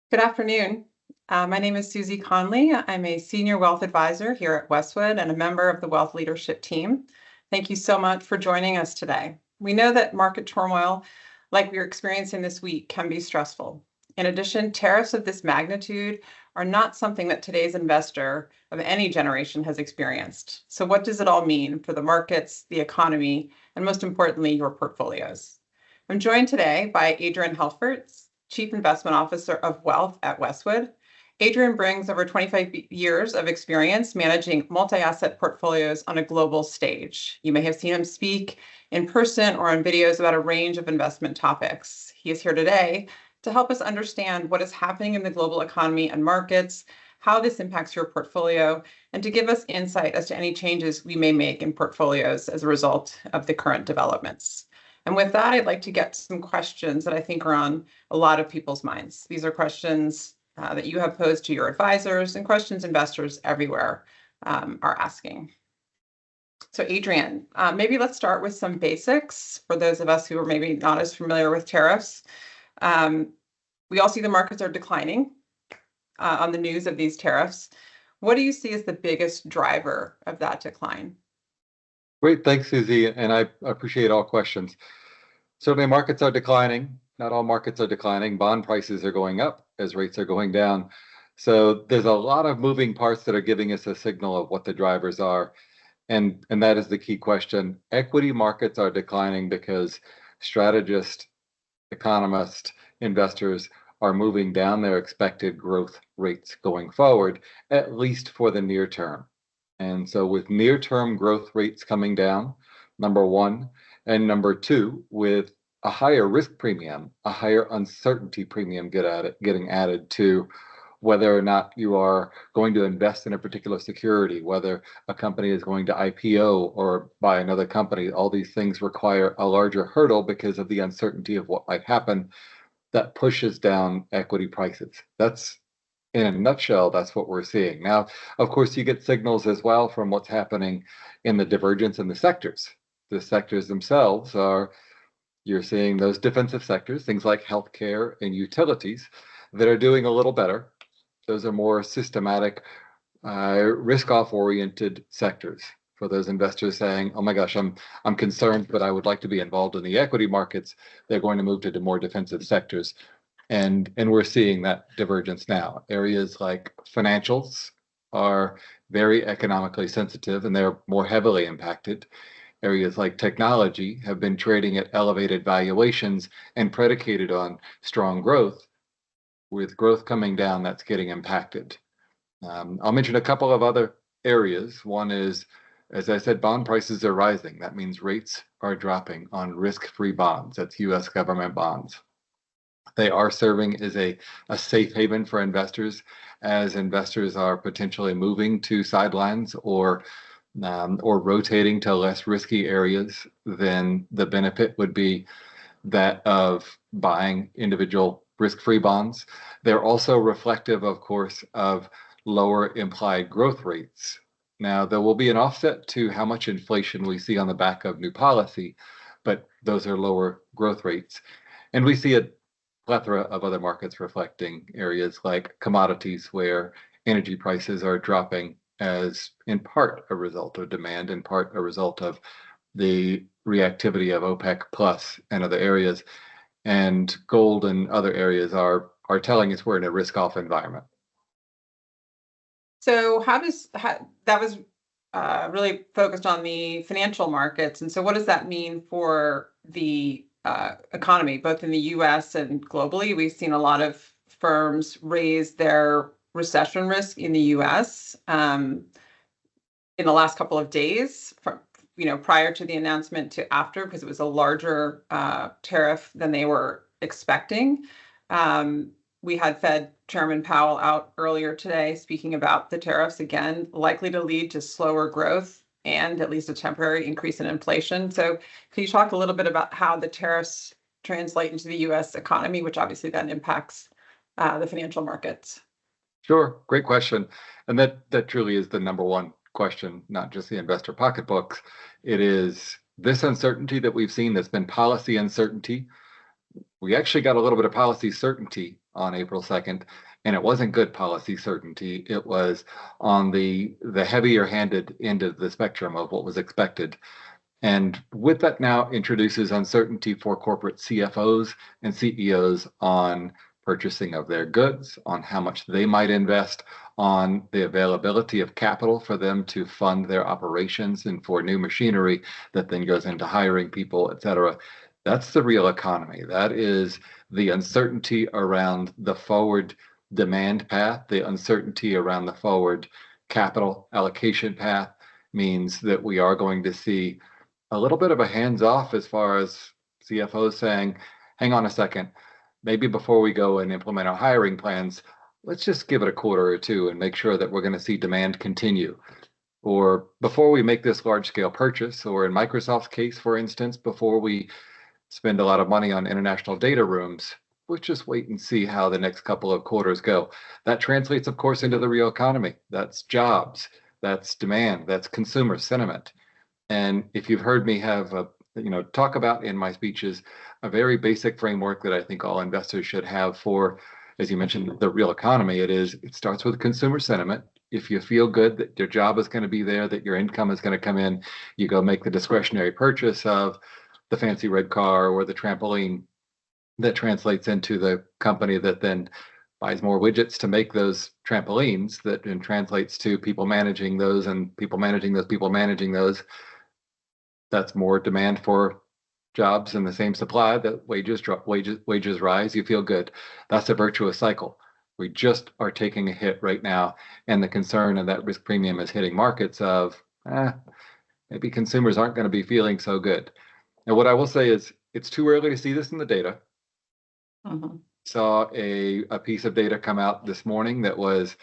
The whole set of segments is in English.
Good afternoon. My name is Suzy Conley. I'm a senior wealth advisor here at Westwood and a member of the wealth leadership team. Thank you so much for joining us today. We know that market turmoil, like we're experiencing this week, can be stressful. In addition, tariffs of this magnitude are not something that today's investor of any generation has experienced. So what does it all mean for the markets, the economy, and most importantly, your portfolios? I'm joined today by Adrian Helfert, Chief Investment Officer of Wealth at Westwood. Adrian brings over 25 years of experience managing multi-asset portfolios on a global stage. You may have seen him speak in person or on videos about a range of investment topics. He is here today to help us understand what is happening in the global economy and markets, how this impacts your portfolio, and to give us insight as to any changes we may make in portfolios as a result of the current developments. And with that, I'd like to get some questions that I think are on a lot of people's minds. These are questions that you have posed to your advisors and questions investors everywhere are asking. So Adrian, maybe let's start with some basics for those of us who are maybe not as familiar with tariffs. We all see the markets are declining on the news of these tariffs. What do you see as the biggest driver of that decline? Great, thanks, Suzy, and I appreciate all questions. Certainly, markets are declining. Not all markets are declining. Bond prices are going up as rates are going down. So there's a lot of moving parts that are giving us a signal of what the drivers are. And that is the key question. Equity markets are declining because strategists, economists, investors are moving down their expected growth rates going forward, at least for the near term. And so with near-term growth rates coming down, number one, and number two, with a higher risk premium, a higher uncertainty premium getting added to whether or not you are going to invest in a particular security, whether a company is going to IPO or buy another company. All these things require a larger hurdle because of the uncertainty of what might happen. That pushes down equity prices. That's, in a nutshell, that's what we're seeing. Now, of course, you get signals as well from what's happening in the divergence in the sectors. The sectors themselves are, you're seeing those defensive sectors, things like healthcare and utilities, that are doing a little better. Those are more systematic, risk-off oriented sectors for those investors saying, oh my gosh, I'm concerned, but I would like to be involved in the equity markets. They're going to move to the more defensive sectors. And we're seeing that divergence now. Areas like financials are very economically sensitive and they're more heavily impacted. Areas like technology have been trading at elevated valuations and predicated on strong growth. With growth coming down, that's getting impacted. I'll mention a couple of other areas. One is, as I said, bond prices are rising. That means rates are dropping on risk-free bonds. That's US government bonds. They are serving as a safe haven for investors as investors are potentially moving to sidelines or rotating to less risky areas. Then the benefit would be that of buying individual risk-free bonds. They're also reflective, of course, of lower implied growth rates. Now, there will be an offset to how much inflation we see on the back of new policy, but those are lower growth rates. And we see a plethora of other markets reflecting areas like commodities where energy prices are dropping as in part a result of demand, in part a result of the reactivity of OPEC plus and other areas. And gold and other areas are telling us we're in a risk-off environment. So that was really focused on the financial markets. And so what does that mean for the economy, both in the US and globally? We've seen a lot of firms raise their recession risk in the US in the last couple of days, from prior to the announcement to after, because it was a larger tariff than they were expecting. We had Fed Chairman Powell out earlier today speaking about the tariffs, again, likely to lead to slower growth and at least a temporary increase in inflation. So can you talk a little bit about how the tariffs translate into the US economy, which obviously then impacts the financial markets? Sure, great question. And that truly is the number one question, not just the investor pocketbooks. It is this uncertainty that we've seen that's been policy uncertainty. We actually got a little bit of policy certainty on April 2nd, and it wasn't good policy certainty. It was on the heavier handed end of the spectrum of what was expected. And with that now introduces uncertainty for corporate CFOs and CEOs on purchasing of their goods, on how much they might invest, on the availability of capital for them to fund their operations and for new machinery that then goes into hiring people, et cetera. That's the real economy. That is the uncertainty around the forward demand path, the uncertainty around the forward capital allocation path means that we are going to see a little bit of a hands off as far as CFOs saying, hang on a second, maybe before we go and implement our hiring plans, let's just give it a quarter or two and make sure that we're going to see demand continue. Or before we make this large scale purchase, or in Microsoft's case, for instance, before we spend a lot of money on international data rooms, let's just wait and see how the next couple of quarters go. That translates, of course, into the real economy. That's jobs, that's demand, that's consumer sentiment. And if you've heard me have talk about in my speeches a very basic framework that I think all investors should have for, as you mentioned, the real economy, it starts with consumer sentiment. If you feel good that your job is going to be there, that your income is going to come in, you go make the discretionary purchase of the fancy red car or the trampoline that translates into the company that then buys more widgets to make those trampolines, that then translates to people managing those and people managing those people managing those. That's more demand for jobs and the same supply, that wages rise, you feel good. That's a virtuous cycle. We just are taking a hit right now, and the concern of that risk premium is hitting markets of maybe consumers aren't going to be feeling so good. And what I will say is it's too early to see this in the data. Saw a piece of data come out this morning that was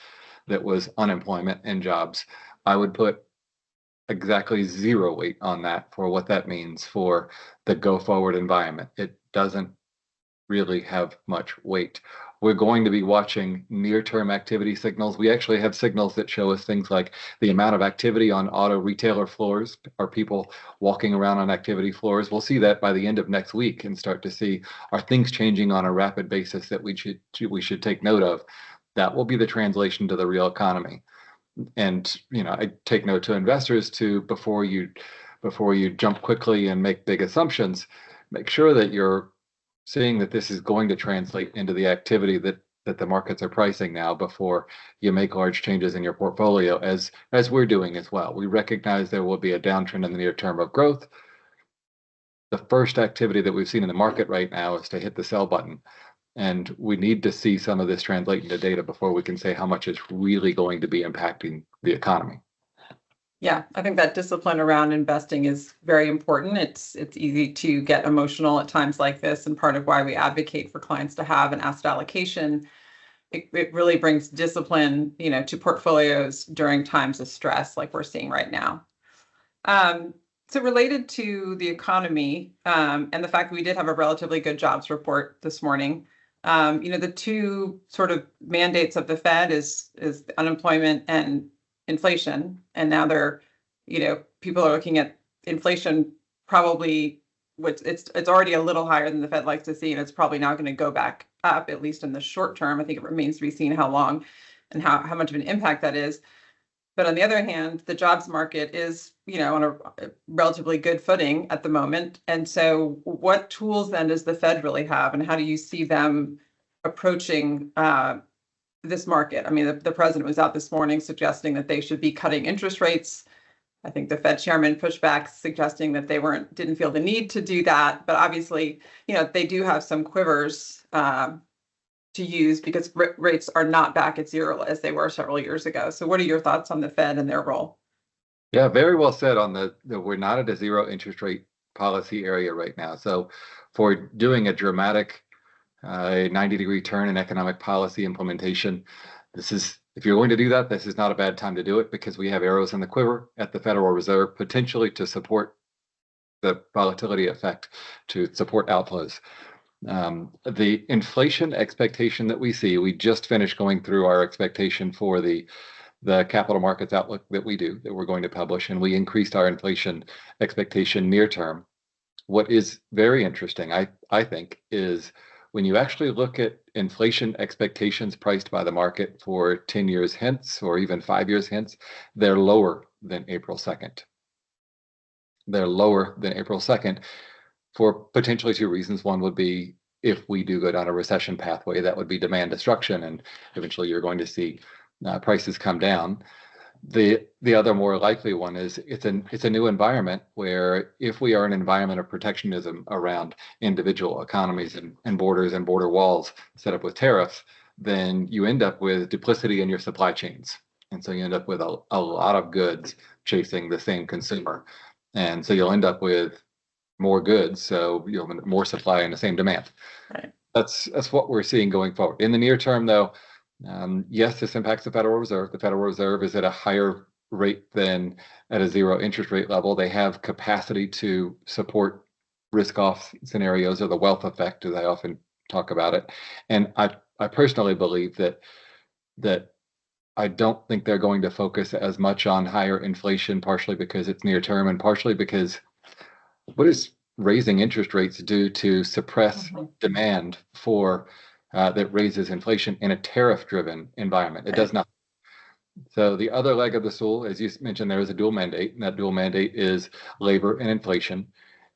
unemployment and jobs. I would put exactly zero weight on that for what that means for the go forward environment. It doesn't really have much weight. We're going to be watching near-term activity signals. We actually have signals that show us things like the amount of activity on auto retailer floors. Are people walking around on activity floors? We'll see that by the end of next week and start to see, are things changing on a rapid basis that we should take note of. That will be the translation to the real economy. And I take note to investors to, before you jump quickly and make big assumptions, make sure that you're seeing that this is going to translate into the activity that the markets are pricing now before you make large changes in your portfolio, as we're doing as well. We recognize there will be a downtrend in the near term of growth. The first activity that we've seen in the market right now is to hit the sell button. And we need to see some of this translate into data before we can say how much is really going to be impacting the economy. Yeah, I think that discipline around investing is very important. It's easy to get emotional at times like this, and part of why we advocate for clients to have an asset allocation. It really brings discipline, to portfolios during times of stress like we're seeing right now. So related to the economy and the fact that we did have a relatively good jobs report this morning, the two sort of mandates of the Fed is unemployment and inflation. And now people are looking at inflation probably, which it's already a little higher than the Fed likes to see, and it's probably not going to go back up, at least in the short term. I think it remains to be seen how long and how much of an impact that is. But on the other hand, the jobs market is, on a relatively good footing at the moment. And so what tools then does the Fed really have, and how do you see them approaching this market? I mean, the president was out this morning suggesting that they should be cutting interest rates. I think the Fed chairman pushed back, suggesting that they didn't feel the need to do that. But obviously, they do have some quivers to use, because rates are not back at zero as they were several years ago. So what are your thoughts on the Fed and their role? Yeah, very well said on the we're not at a zero interest rate policy area right now. So for doing a dramatic 90-degree turn in economic policy implementation, if you're going to do that, this is not a bad time to do it, because we have arrows in the quiver at the Federal Reserve potentially to support the volatility effect, to support outflows. The inflation expectation that we see, we just finished going through our expectation for the capital markets outlook that we're going to publish, and we increased our inflation expectation near term. What is very interesting, I think, is when you actually look at inflation expectations priced by the market for 10 years hence, or even 5 years hence, they're lower than April 2nd. They're lower than April 2nd for potentially two reasons. One would be if we do go down a recession pathway, that would be demand destruction, and eventually you're going to see prices come down. The other more likely one is it's a new environment where if we are an environment of protectionism around individual economies and borders and border walls set up with tariffs, then you end up with duplicity in your supply chains. And so you end up with a lot of goods chasing the same consumer. And so you'll end up with more goods, so more supply and the same demand. Right. That's what we're seeing going forward. In the near term, though, yes, this impacts the Federal Reserve. The Federal Reserve is at a higher rate than at a zero interest rate level. They have capacity to support risk-off scenarios, or the wealth effect, as I often talk about it. And I personally believe that I don't think they're going to focus as much on higher inflation, partially because it's near term and partially because what is raising interest rates do to suppress demand for that raises inflation in a tariff-driven environment? It does not. So the other leg of the stool, as you mentioned, there is a dual mandate, and that dual mandate is labor and inflation.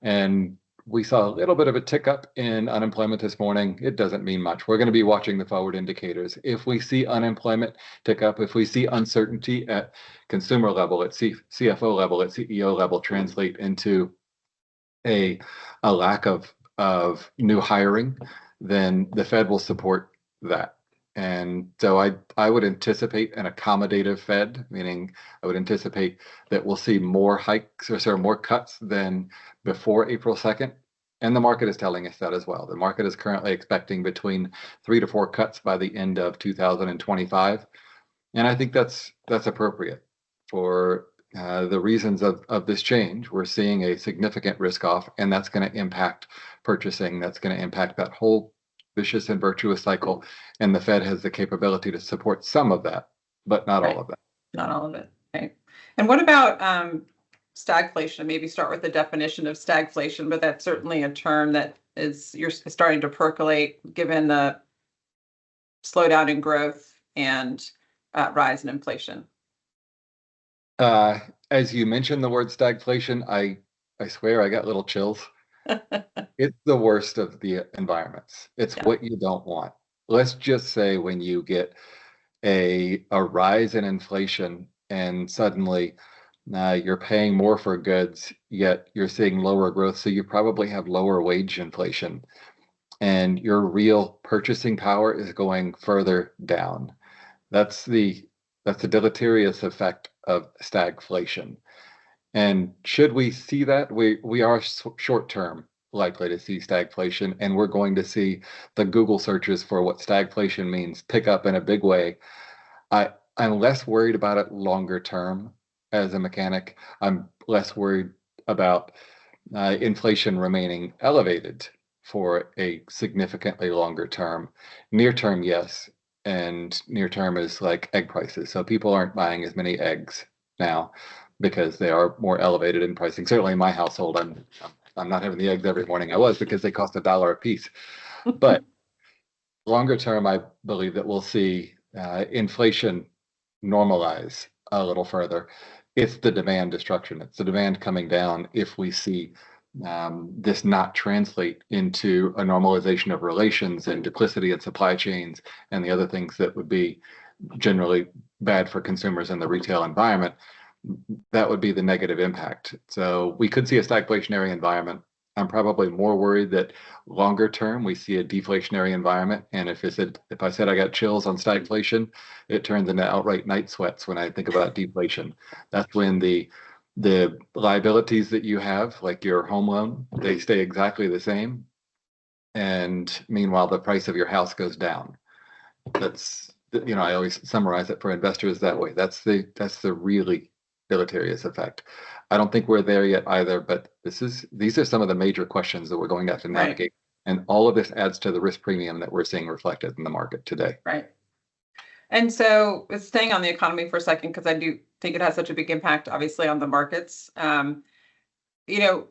And we saw a little bit of a tick up in unemployment this morning. It doesn't mean much. We're going to be watching the forward indicators. If we see unemployment tick up, if we see uncertainty at consumer level, at CFO level, at CEO level translate into a lack of new hiring, then the Fed will support that. And so I would anticipate an accommodative Fed, meaning I would anticipate that we'll see more hikes or more cuts than before April 2nd. And the market is telling us that as well. The market is currently expecting between 3 to 4 cuts by the end of 2025. And I think that's appropriate for the reasons of this change. We're seeing a significant risk off, and that's going to impact purchasing. That's going to impact that whole vicious and virtuous cycle. And the Fed has the capability to support some of that, but not all of that. Not all of it. Right. And what about stagflation? Maybe start with the definition of stagflation, but that's certainly a term that you're starting to percolate given the slowdown in growth and rise in inflation. As you mentioned the word stagflation, I swear I got little chills. It's the worst of the environments. It's what you don't want. Let's just say when you get a rise in inflation and suddenly you're paying more for goods, yet you're seeing lower growth. So you probably have lower wage inflation and your real purchasing power is going further down. That's the deleterious effect of stagflation. And should we see that, we are short term likely to see stagflation, and we're going to see the Google searches for what stagflation means pick up in a big way. I'm less worried about it longer term as a mechanic. I'm less worried about inflation remaining elevated for a significantly longer term. Near term, yes. And near term is like egg prices. So people aren't buying as many eggs now because they are more elevated in pricing. Certainly in my household, I'm not having the eggs every morning. I was, because they cost $1 a piece. But longer term, I believe that we'll see inflation normalize a little further. It's the demand destruction. It's the demand coming down if we see this not translate into a normalization of relations and duplicity in supply chains and the other things that would be generally bad for consumers in the retail environment. That would be the negative impact. So we could see a stagflationary environment. I'm probably more worried that longer term we see a deflationary environment. And if I said I got chills on stagflation, it turns into outright night sweats when I think about deflation. That's when the liabilities that you have, like your home loan, they stay exactly the same. And meanwhile, the price of your house goes down. That's, I always summarize it for investors that way. That's the really deleterious effect. I don't think we're there yet either, but these are some of the major questions that we're going to have to navigate. Right. And all of this adds to the risk premium that we're seeing reflected in the market today. Right. And so staying on the economy for a second, because I do think it has such a big impact, obviously, on the markets. People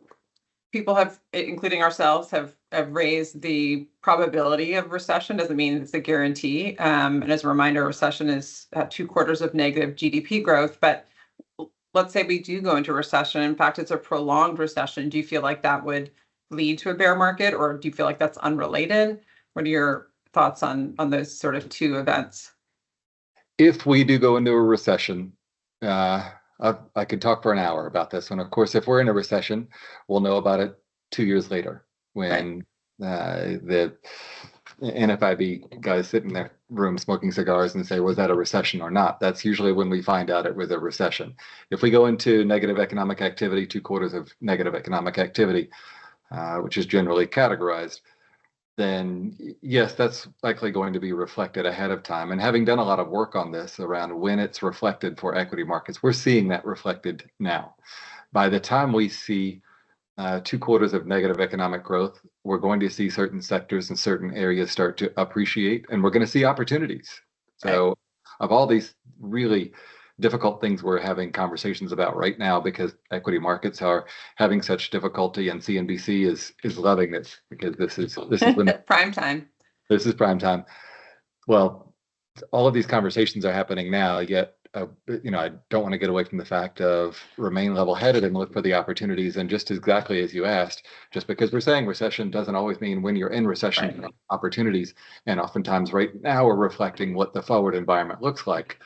people have, including ourselves, have raised the probability of recession. Doesn't mean it's a guarantee. And as a reminder, a recession is 2 quarters of negative GDP growth. But let's say we do go into recession. In fact, it's a prolonged recession. Do you feel like that would lead to a bear market, or do you feel like that's unrelated? What are your thoughts on those sort of two events? If we do go into a recession, I could talk for an hour about this one. Of course, if we're in a recession, we'll know about it 2 years later when the NFIB guys sit in their room smoking cigars and say, was that a recession or not? That's usually when we find out it was a recession. If we go into negative economic activity, 2 quarters of negative economic activity, which is generally categorized, then yes, that's likely going to be reflected ahead of time. And having done a lot of work on this around when it's reflected for equity markets, we're seeing that reflected now. By the time we see 2 quarters of negative economic growth, we're going to see certain sectors and certain areas start to appreciate, and we're going to see opportunities. So of all these really difficult things we're having conversations about right now, because equity markets are having such difficulty, and CNBC is loving this because this is prime time. This is prime time. Well, all of these conversations are happening now, yet I don't want to get away from the fact of remain level-headed and look for the opportunities. And just exactly as you asked, just because we're saying recession doesn't always mean when you're in recession, opportunities. And oftentimes right now we're reflecting what the forward environment looks like.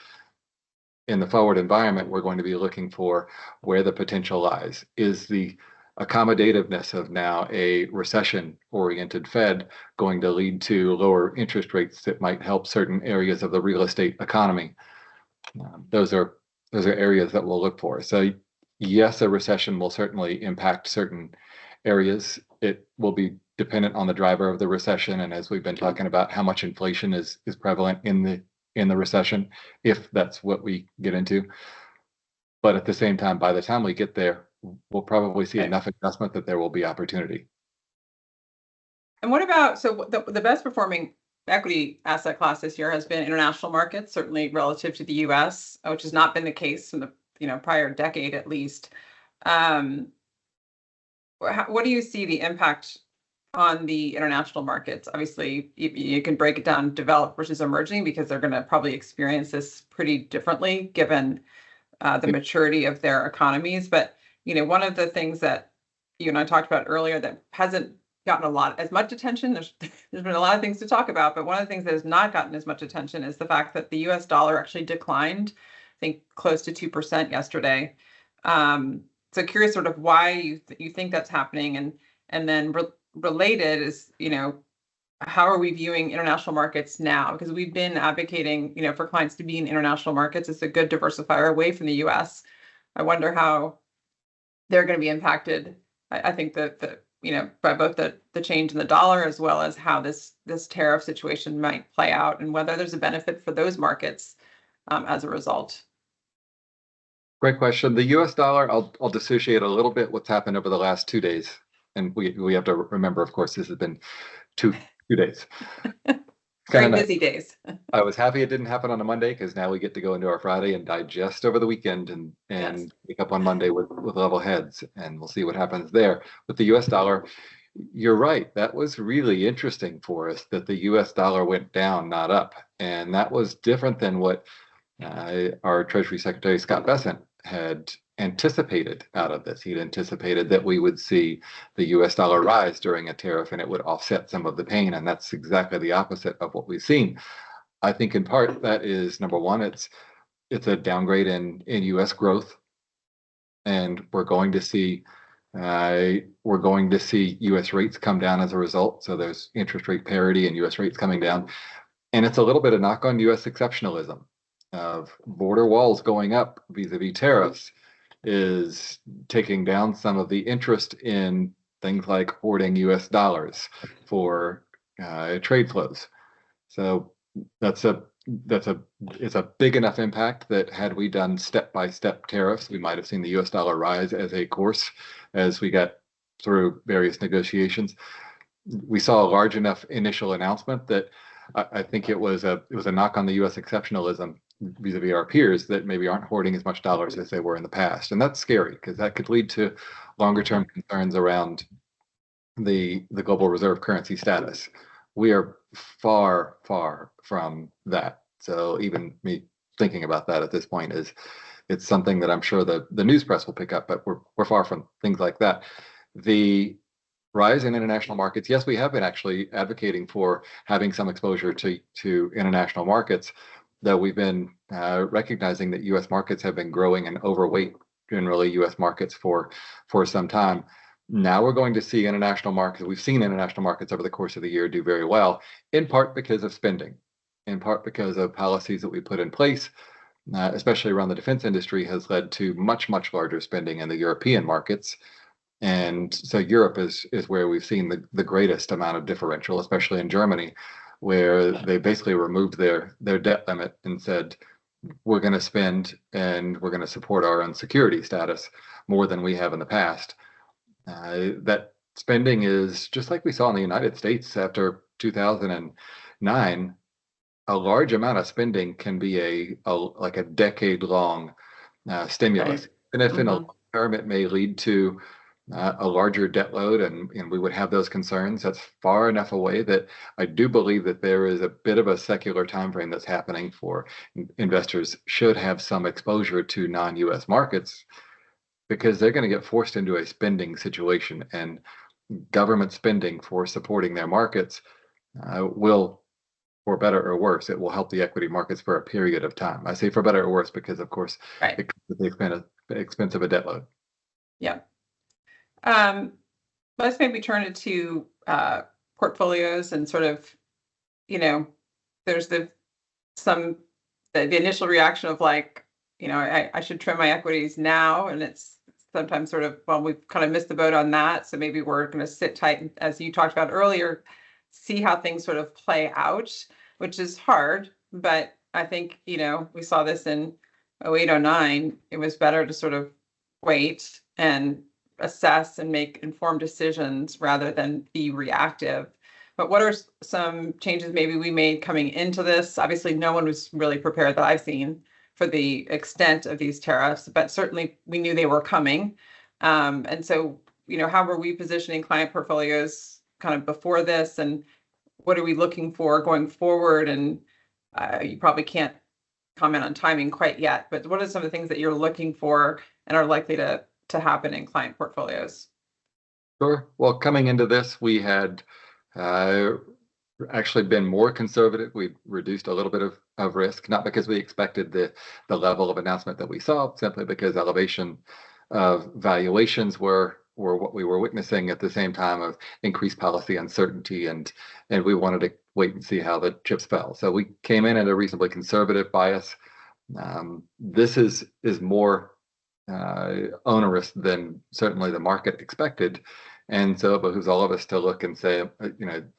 In the forward environment, we're going to be looking for where the potential lies. Is the accommodativeness of now a recession-oriented Fed going to lead to lower interest rates that might help certain areas of the real estate economy? Those are areas that we'll look for. So yes, a recession will certainly impact certain areas. It will be dependent on the driver of the recession, and as we've been talking about, how much inflation is prevalent in the recession, if that's what we get into. But at the same time, by the time we get there, we'll probably see enough adjustment that there will be opportunity. And what about, so the best performing equity asset class this year has been international markets, certainly relative to the US, which has not been the case in the prior decade at least. What do you see the impact on the international markets? Obviously, you can break it down developed versus emerging, because they're going to probably experience this pretty differently given the maturity of their economies. But one of the things that you and I talked about earlier that hasn't gotten as much attention, there's been a lot of things to talk about, but one of the things that has not gotten as much attention is the fact that the US dollar actually declined, I think close to 2% yesterday. So curious sort of why you think that's happening, and then related is, how are we viewing international markets now? Because we've been advocating, for clients to be in international markets. It's a good diversifier away from the US. I wonder how they're going to be impacted. I think that by both the change in the dollar as well as how this tariff situation might play out, and whether there's a benefit for those markets as a result. Great question. The US dollar, I'll dissociate a little bit what's happened over the last 2 days. And we have to remember, of course, this has been two days. Very busy days. I was happy it didn't happen on a Monday, because now we get to go into our Friday and digest over the weekend and wake up on Monday with level heads, and we'll see what happens there. With the US dollar, you're right. That was really interesting for us, that the US dollar went down, not up. And that was different than what our Treasury Secretary Scott Bessent had anticipated out of this. He'd anticipated that we would see the US dollar rise during a tariff and it would offset some of the pain. And that's exactly the opposite of what we've seen. I think in part that is, number one, it's a downgrade in US growth. And we're going to see US rates come down as a result. So there's interest rate parity and US rates coming down. And it's a little bit of knock on US exceptionalism of border walls going up vis-a-vis tariffs is taking down some of the interest in things like hoarding US dollars for trade flows. So it's a big enough impact that had we done step-by-step tariffs, we might have seen the US dollar rise as a course as we got through various negotiations. We saw a large enough initial announcement that I think it was a knock on the US exceptionalism vis-a-vis our peers that maybe aren't hoarding as much dollars as they were in the past. And that's scary, because that could lead to longer term concerns around the global reserve currency status. We are far, far from that. So even me thinking about that at this point is it's something that I'm sure the news press will pick up, but we're far from things like that. The rise in international markets, yes, we have been actually advocating for having some exposure to international markets, though we've been recognizing that U.S. markets have been growing and overweight generally U.S. markets for some time. Now we're going to see international markets. We've seen international markets over the course of the year do very well, in part because of spending, in part because of policies that we put in place, especially around the defense industry, has led to much, much larger spending in the European markets. And so Europe is where we've seen the greatest amount of differential, especially in Germany, where they basically removed their debt limit and said, we're going to spend and we're going to support our own security status more than we have in the past. That spending is just like we saw in the United States after 2009. A large amount of spending can be like a decade-long stimulus. Right. And if in a long term it may lead to a larger debt load and we would have those concerns, that's far enough away that I do believe that there is a bit of a secular time frame that's happening for investors should have some exposure to non-US markets, because they're going to get forced into a spending situation, and government spending for supporting their markets will, for better or worse, it will help the equity markets for a period of time. I say for better or worse because, of course, Right. it comes at the expense of a debt load. Yeah. Let's maybe turn it to portfolios and sort of, there's the initial reaction of like, I should trim my equities now, and it's sometimes sort of, well, we've kind of missed the boat on that, so maybe we're going to sit tight and, as you talked about earlier, see how things sort of play out, which is hard. But I think, we saw this in 08, 09. It was better to sort of wait and assess and make informed decisions rather than be reactive. But what are some changes maybe we made coming into this? Obviously, no one was really prepared that I've seen for the extent of these tariffs, but certainly we knew they were coming. And so, how were we positioning client portfolios kind of before this, and what are we looking for going forward? And you probably can't comment on timing quite yet, but what are some of the things that you're looking for and are likely to happen in client portfolios? Sure. Well, coming into this, we had actually been more conservative. We reduced a little bit of risk, not because we expected the level of announcement that we saw, simply because elevation of valuations were what we were witnessing at the same time of increased policy uncertainty, and we wanted to wait and see how the chips fell. So we came in at a reasonably conservative bias. This is more onerous than certainly the market expected. And so it behooves all of us to look and say,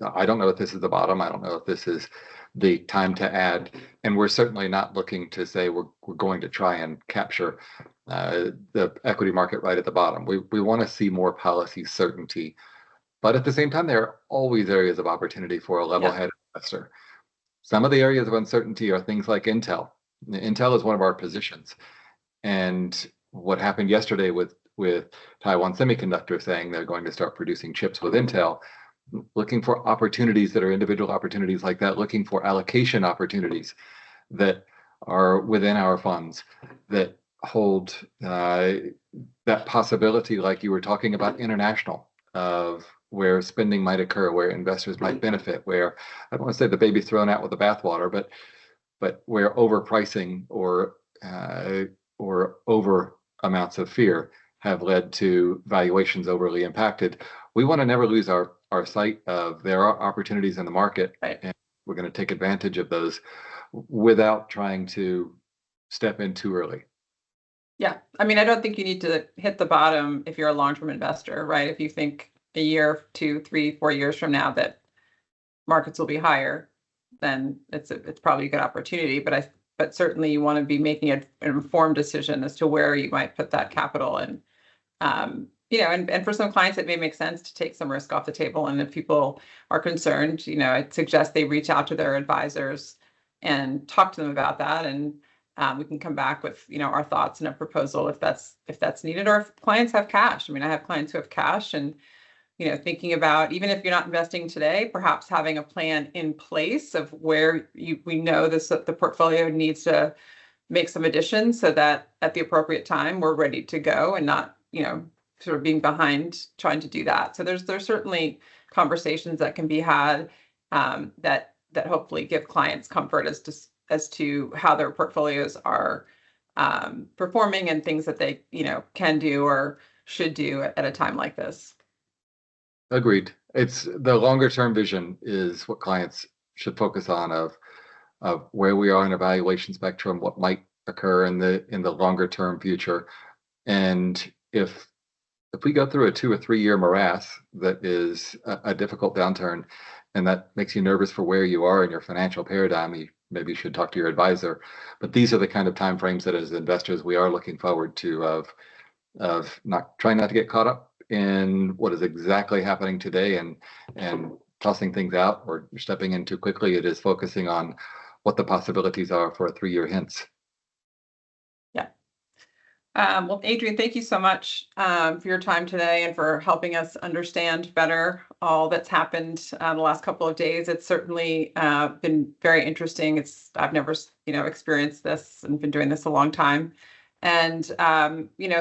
I don't know if this is the bottom. I don't know if this is the time to add. And we're certainly not looking to say we're going to try and capture the equity market right at the bottom. We want to see more policy certainty. But at the same time, there are always areas of opportunity for a level-headed investor. Some of the areas of uncertainty are things like Intel. Intel is one of our positions. And what happened yesterday with Taiwan Semiconductor saying they're going to start producing chips with Intel, looking for opportunities that are individual opportunities like that, looking for allocation opportunities that are within our funds that hold that possibility, like you were talking about, international, of where spending might occur, where investors might benefit, where I don't want to say the baby's thrown out with the bathwater, but where overpricing or over amounts of fear have led to valuations overly impacted. We want to never lose our sight of there are opportunities in the market, Right. And we're going to take advantage of those without trying to step in too early. Yeah. I mean, I don't think you need to hit the bottom if you're a long-term investor, right? If you think a year, 2, 3, 4 years from now that markets will be higher, then it's probably a good opportunity. But certainly you want to be making an informed decision as to where you might put that capital. And, and for some clients, it may make sense to take some risk off the table. And if people are concerned, I'd suggest they reach out to their advisors and talk to them about that. And we can come back with, our thoughts and a proposal if that's needed, or if clients have cash. I mean, I have clients who have cash and, thinking about, even if you're not investing today, perhaps having a plan in place of where we know the portfolio needs to make some additions so that at the appropriate time we're ready to go and not, sort of being behind trying to do that. So there's certainly conversations that can be had that hopefully give clients comfort as to how their portfolios are performing and things that they can do or should do at a time like this. Agreed. It's the longer term vision is what clients should focus on of where we are in a valuation spectrum, what might occur in the longer term future. And if we go through a 2 or 3 year morass that is a difficult downturn, and that makes you nervous for where you are in your financial paradigm, you maybe should talk to your advisor. But these are the kind of timeframes that as investors we are looking forward to of not trying not to get caught up in what is exactly happening today and tossing things out or stepping in too quickly. It is focusing on what the possibilities are for a 3-year hence. Yeah. Well, Adrian, thank you so much for your time today and for helping us understand better all that's happened the last couple of days. It's certainly been very interesting. I've never, experienced this and been doing this a long time. And,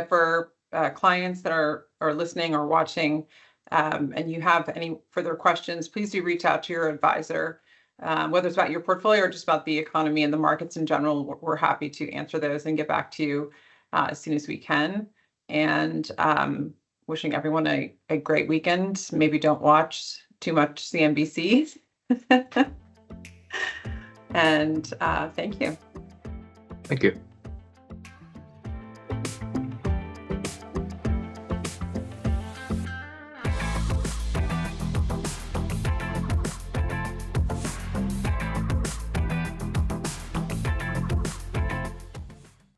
for clients that are listening or watching, and you have any further questions, please do reach out to your advisor. Whether it's about your portfolio or just about the economy and the markets in general, we're happy to answer those and get back to you as soon as we can. And wishing everyone a great weekend. Maybe don't watch too much CNBC. And thank you. Thank you.